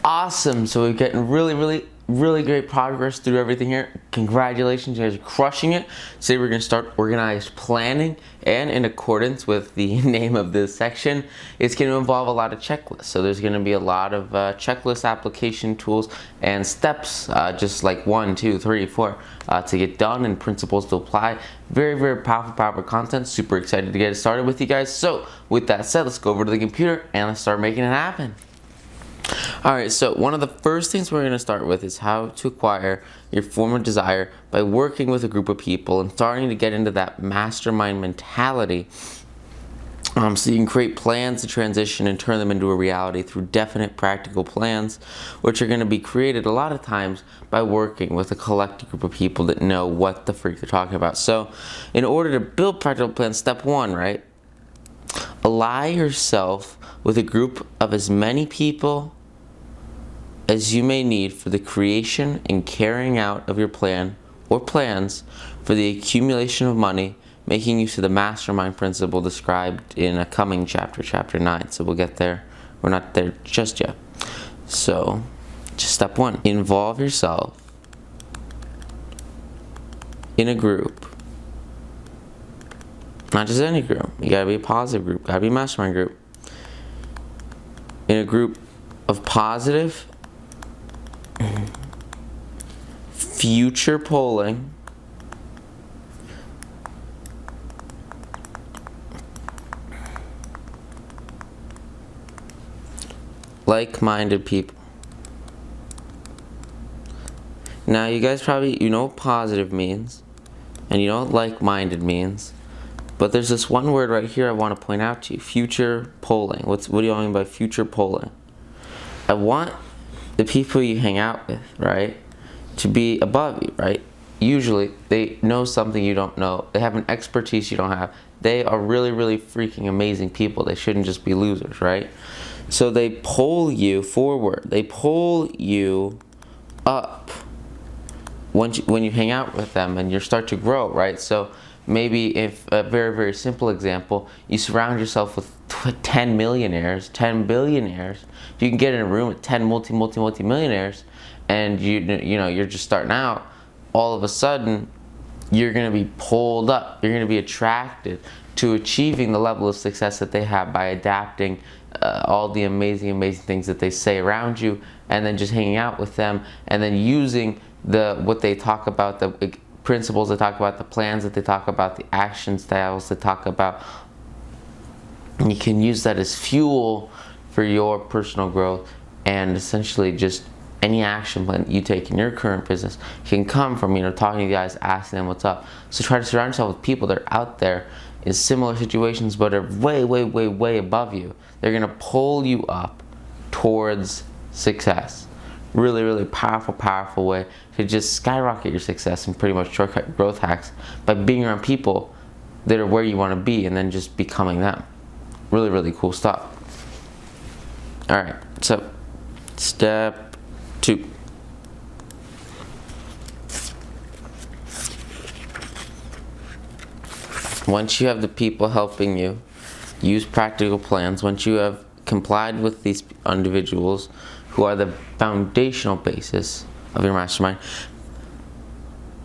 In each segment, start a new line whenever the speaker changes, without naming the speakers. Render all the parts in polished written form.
Awesome. So we're getting really great progress through everything here. Congratulations, you guys are crushing it. Today we're going to start organized planning, and in accordance with the name of this section, it's going to involve a lot of checklists. So there's going to be a lot of checklist application tools and steps, just like 1, 2, 3, 4, to get done, and principles to apply. Very powerful content. Super excited to get it started with you guys. So with that said, let's go over to the computer and let's start making it happen. Alright, so one of the first things we're going to start with is how to acquire your form of desire by working with a group of people and starting to get into that mastermind mentality, so you can create plans to transition and turn them into a reality through definite practical plans, which are going to be created a lot of times by working with a collective group of people that know what the freak they're talking about. So in order to build practical plans, step 1, right? Ally yourself with a group of as many people as you may need for the creation and carrying out of your plan or plans for the accumulation of money, making use of the mastermind principle described in a coming chapter, chapter 9. So we'll get there. We're not there just yet. So just step 1, involve yourself in a group. Not just any group. You gotta be a positive group. Gotta be a mastermind group. In a group of positive, future polling, like-minded people. Now you guys probably, you know what positive means, and you know what like-minded means. But there's this one word right here I want to point out to you. Future polling. What do you mean by future polling? I want the people you hang out with, right, to be above you, right? Usually they know something you don't know. They have an expertise you don't have. They are really freaking amazing people. They shouldn't just be losers, right? So they pull you forward. They pull you up when you hang out with them and you start to grow, right? So maybe if a very simple example, you surround yourself with 10 millionaires, 10 billionaires. If you can get in a room with 10 multi-millionaires, and you know you're just starting out, all of a sudden you're going to be pulled up. You're going to be attracted to achieving the level of success that they have by adapting all the amazing things that they say around you, and then just hanging out with them, and then using what they talk about, the principles they talk about, the plans that they talk about, the action styles they talk about. You can use that as fuel for your personal growth, and essentially just any action plan you take in your current business can come from, talking to guys, asking them what's up. So try to surround yourself with people that are out there in similar situations but are way above you. They're gonna pull you up towards success. Really powerful way to just skyrocket your success and pretty much shortcut growth hacks by being around people that are where you want to be and then just becoming them. Really cool stuff. Alright, so step 2. Once you have the people helping you use practical plans, once you have complied with these individuals who are the foundational basis of your mastermind,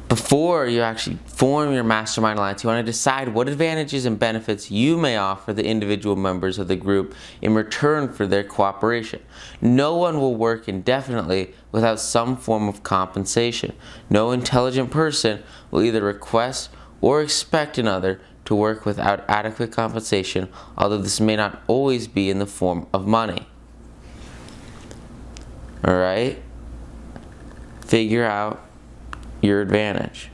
before you actually form your mastermind alliance, you want to decide what advantages and benefits you may offer the individual members of the group in return for their cooperation. No one will work indefinitely without some form of compensation. No intelligent person will either request or expect another to work without adequate compensation, although this may not always be in the form of money. Alright? Figure out your advantage.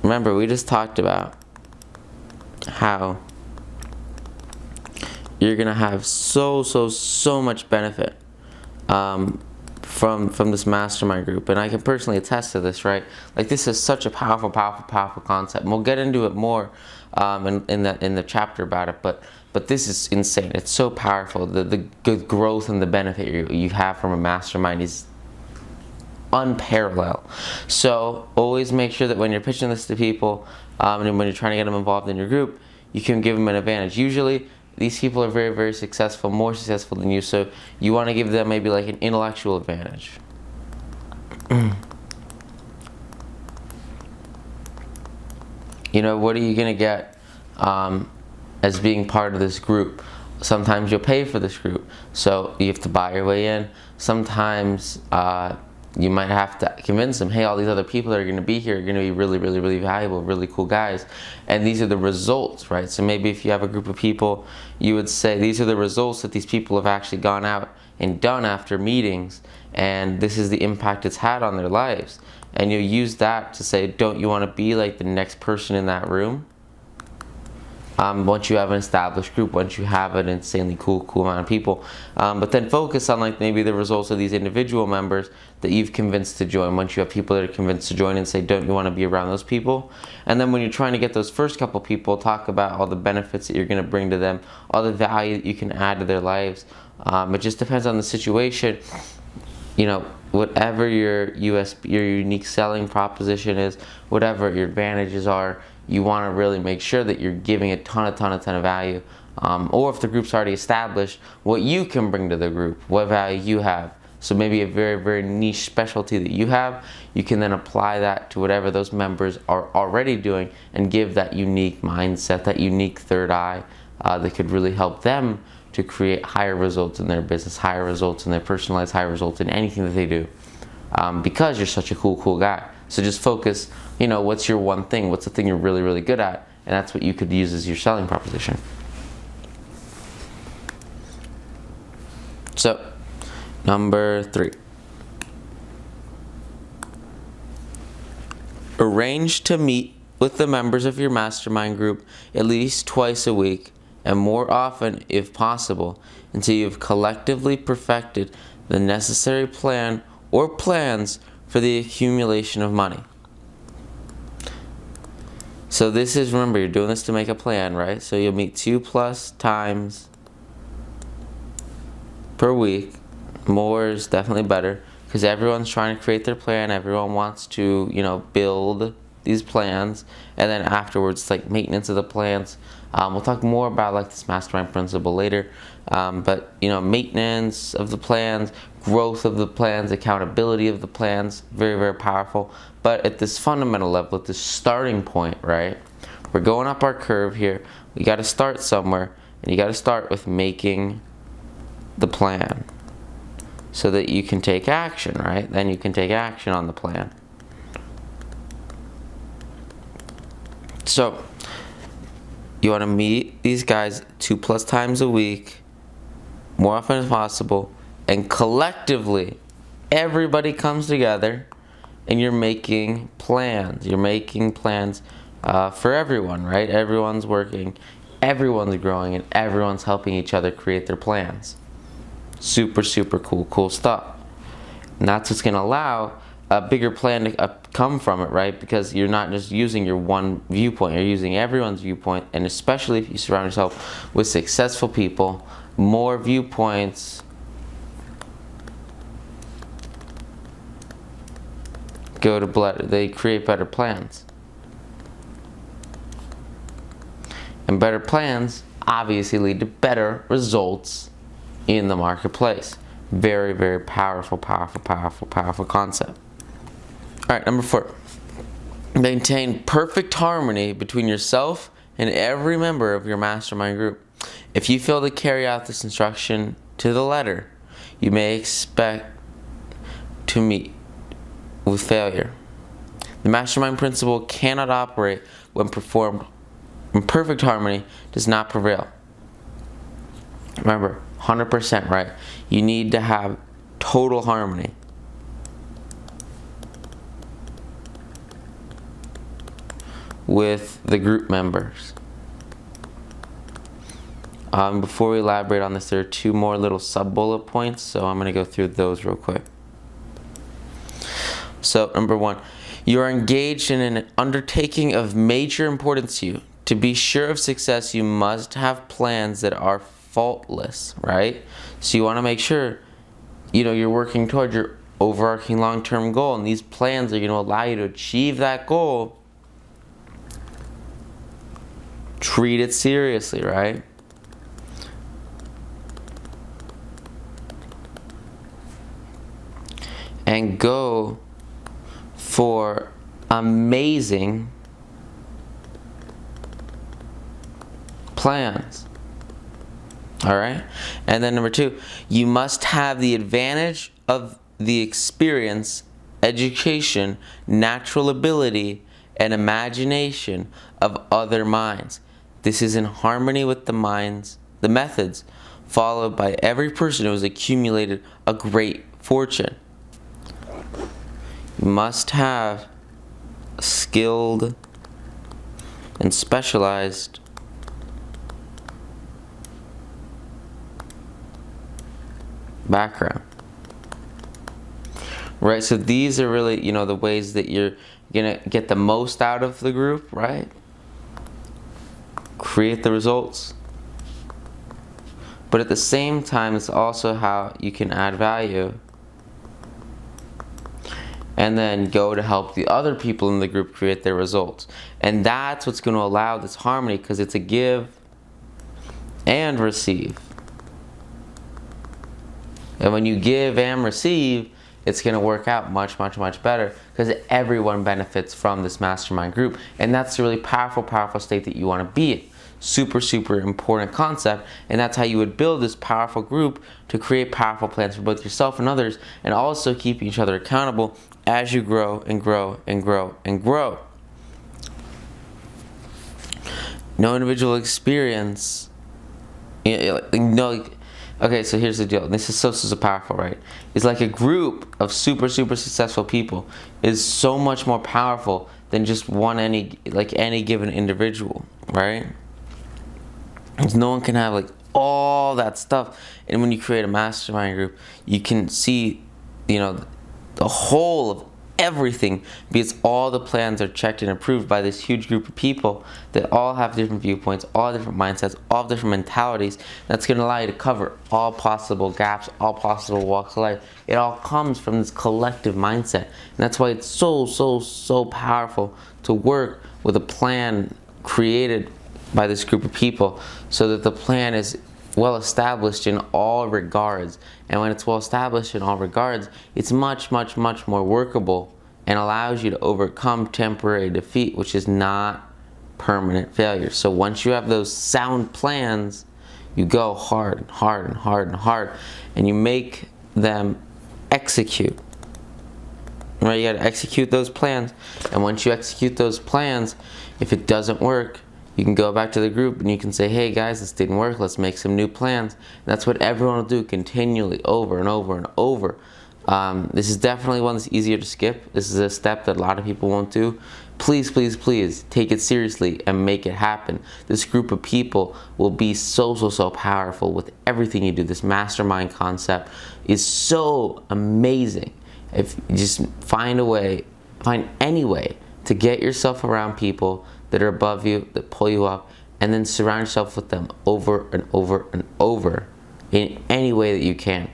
Remember, we just talked about how you're gonna have so much benefit from this mastermind group, and I can personally attest to this, right? Like, this is such a powerful concept, and we'll get into it more in the chapter about it, but this is insane. It's so powerful. The good growth and the benefit you have from a mastermind is unparalleled. So always make sure that when you're pitching this to people, and when you're trying to get them involved in your group, you can give them an advantage. Usually these people are very, very successful, more successful than you, so you want to give them maybe like an intellectual advantage. You know, what are you going to get as being part of this group? Sometimes you'll pay for this group, so you have to buy your way in. Sometimes you might have to convince them, hey, all these other people that are going to be here are going to be really, really, really valuable, really cool guys. And these are the results, right? So maybe if you have a group of people, you would say, these are the results that these people have actually gone out and done after meetings. And this is the impact it's had on their lives. And you use that to say, don't you want to be like the next person in that room? Once you have an established group, once you have an insanely cool amount of people, but then focus on like maybe the results of these individual members that you've convinced to join. Once you have people that are convinced to join, and say, don't you want to be around those people? And then when you're trying to get those first couple people, talk about all the benefits that you're going to bring to them, all the value that you can add to their lives. It just depends on the situation. You know, whatever your USP, your unique selling proposition is, whatever your advantages are, you want to really make sure that you're giving a ton of value. Or if the group's already established, what you can bring to the group, what value you have. So maybe a very, very niche specialty that you have, you can then apply that to whatever those members are already doing and give that unique mindset, that unique third eye that could really help them to create higher results in their business, higher results in their personal lives, higher results in anything that they do. Because you're such a cool guy. So just focus, you know, what's your one thing? What's the thing you're really, really good at? And that's what you could use as your selling proposition. So, number 3. Arrange to meet with the members of your mastermind group at least twice a week, and more often if possible, until you've collectively perfected the necessary plan or plans for the accumulation of money. So this is, remember, you're doing this to make a plan, right? So you'll meet 2+ times per week. More is definitely better, because everyone's trying to create their plan. Everyone wants to, you know, build these plans, and then afterwards it's like maintenance of the plans. We'll talk more about like this mastermind principle later, but you know, maintenance of the plans, growth of the plans, accountability of the plans, very, very powerful. But at this fundamental level, at this starting point, right, we're going up our curve here. We got to start somewhere, and you got to start with making the plan so that you can take action, right? Then you can take action on the plan. So you want to meet these guys 2+ times a week, more often as possible, and collectively everybody comes together and you're making plans. You're making plans for everyone, right? Everyone's working, everyone's growing, and everyone's helping each other create their plans. Super cool stuff. And that's what's going to allow a bigger plan to come from it, right? Because you're not just using your one viewpoint, you're using everyone's viewpoint. And especially if you surround yourself with successful people, more viewpoints they create better plans. And better plans obviously lead to better results in the marketplace. Very, very powerful concept. All right, number 4. Maintain perfect harmony between yourself and every member of your mastermind group. If you fail to carry out this instruction to the letter, you may expect to meet with failure. The mastermind principle cannot operate when performed when perfect harmony does not prevail. Remember, 100% right. You need to have total harmony. With the group members. Before we elaborate on this, there are 2 more little sub-bullet points, so I'm going to go through those real quick. So, number 1, you are engaged in an undertaking of major importance to you. To be sure of success, you must have plans that are faultless, right? So you want to make sure, you're working toward your overarching long-term goal, and these plans are going to allow you to achieve that goal. Treat it seriously, right? and go for amazing plans. All right? And then number 2, you must have the advantage of the experience, education, natural ability, and imagination of other minds. This is in harmony with the methods followed by every person who has accumulated a great fortune. You must have a skilled and specialized background. Right, so these are really, the ways that you're gonna get the most out of the group, right? Create the results. But at the same time, it's also how you can add value. And then go to help the other people in the group create their results. And that's what's going to allow this harmony, because it's a give and receive. And when you give and receive, it's going to work out much, much, much better, because everyone benefits from this mastermind group. And that's a really powerful, powerful state that you want to be in. Super, super important concept. And that's how you would build this powerful group to create powerful plans for both yourself and others, and also keeping each other accountable as you grow and grow and grow and grow. No individual experience. Okay, so here's the deal. This is so powerful, right? It's like a group of super, super successful people is so much more powerful than just any given individual, right? Because no one can have all that stuff. And when you create a mastermind group, you can see, the whole of everything, because all the plans are checked and approved by this huge group of people that all have different viewpoints, all different mindsets, all different mentalities. That's going to allow you to cover all possible gaps, all possible walks of life. It all comes from this collective mindset. And that's why it's so powerful to work with a plan created by this group of people, so that the plan is well established in all regards. And when it's well established in all regards, it's much, much, much more workable and allows you to overcome temporary defeat, which is not permanent failure. So once you have those sound plans, you go hard and hard and hard and hard, and you make them execute. Right? You got to execute those plans. And once you execute those plans, if it doesn't work, you can go back to the group and you can say, hey guys, this didn't work, let's make some new plans. And that's what everyone will do continually, over and over and over. This is definitely one that's easier to skip. This is a step that a lot of people won't do. Please, please, please take it seriously and make it happen. This group of people will be so powerful with everything you do. This mastermind concept is so amazing. If you just find any way to get yourself around people that are above you, that pull you up, and then surround yourself with them over and over and over in any way that you can.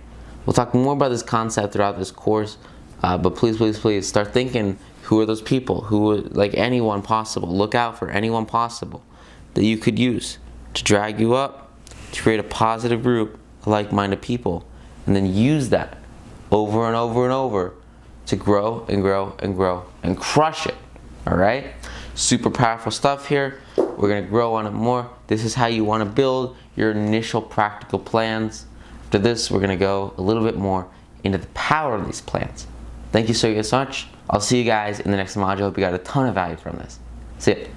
We'll talk more about this concept throughout this course, but please, please, please start thinking, who are those people? Anyone possible. Look out for anyone possible that you could use to drag you up, to create a positive group of like-minded people, and then use that over and over and over to grow and grow and grow and crush it. All right? Super powerful stuff here. We're going to grow on it more. This is how you want to build your initial practical plans. After this, we're going to go a little bit more into the power of these plans. Thank you so much. I'll see you guys in the next module. Hope you got a ton of value from this. See ya.